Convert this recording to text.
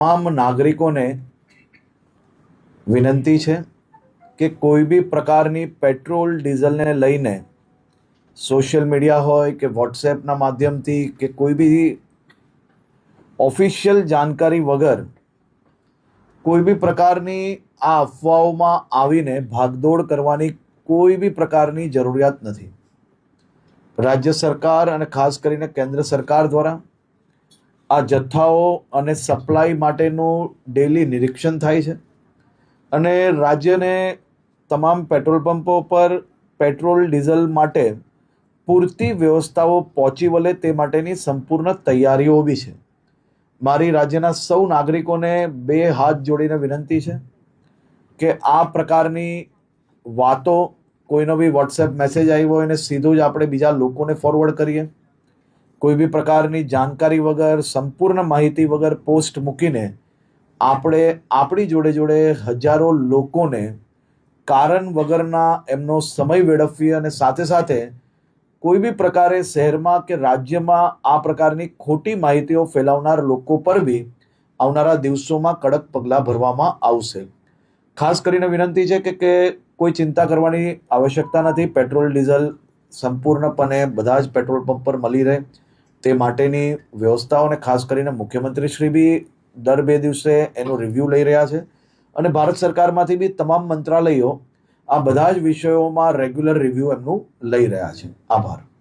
તમામ નાગરિકોને વિનંતી છે કે કોઈ બી પ્રકારની પેટ્રોલ ડીઝલને લઈને સોશિયલ મીડિયા હોય કે વોટ્સએપના માધ્યમથી કે કોઈ બી ઓફિશિયલ જાણકારી વગર કોઈ બી પ્રકારની આ અફવાઓમાં આવીને ભાગદોડ કરવાની કોઈ બી પ્રકારની જરૂરિયાત નથી. રાજ્ય સરકાર અને ખાસ કરીને કેન્દ્ર સરકાર દ્વારા આ જથ્થાઓ અને સપ્લાય માટેનું ડેલી નિરીક્ષણ થાય છે અને રાજ્યને તમામ પેટ્રોલ પંપો પર પેટ્રોલ ડીઝલ માટે પૂરતી વ્યવસ્થાઓ પહોંચી વળે તે માટેની સંપૂર્ણ તૈયારીઓ બી છે. મારી રાજ્યના સૌ નાગરિકોને બે હાથ જોડીને વિનંતી છે કે આ પ્રકારની વાતો કોઈનો બી વોટ્સએપ મેસેજ આવ્યો હોય એને સીધું જ આપણે બીજા લોકોને ફોરવર્ડ કરીએ. કોઈ બી પ્રકારની જાણકારી વગર સંપૂર્ણ માહિતી વગર પોસ્ટ મૂકીને આપણે આપણી જોડે જોડે હજારો લોકોને કારણ વગરના એમનો સમય વેડફીએ અને સાથે સાથે કોઈ બી પ્રકારે શહેરમાં કે રાજ્યમાં આ પ્રકારની ખોટી માહિતીઓ ફેલાવનાર લોકો પર બી આવનારા દિવસોમાં કડક પગલાં ભરવામાં આવશે. ખાસ કરીને વિનંતી છે કે કોઈ ચિંતા કરવાની આવશ્યકતા નથી. પેટ્રોલ ડીઝલ સંપૂર્ણપણે બધા જ પેટ્રોલ પંપ પર મળી રહે તે માટેની વ્યવસ્થાઓને ખાસ કરીને મુખ્યમંત્રી શ્રી બી દર 2 દિવસે એનું રિવ્યૂ લઈ રહ્યા છે અને ભારત સરકારમાંથી બી તમામ મંત્રાલયો આ બધા જ વિષયોમાં રેગ્યુલર રિવ્યૂ એમનું લઈ રહ્યા છે. આભાર.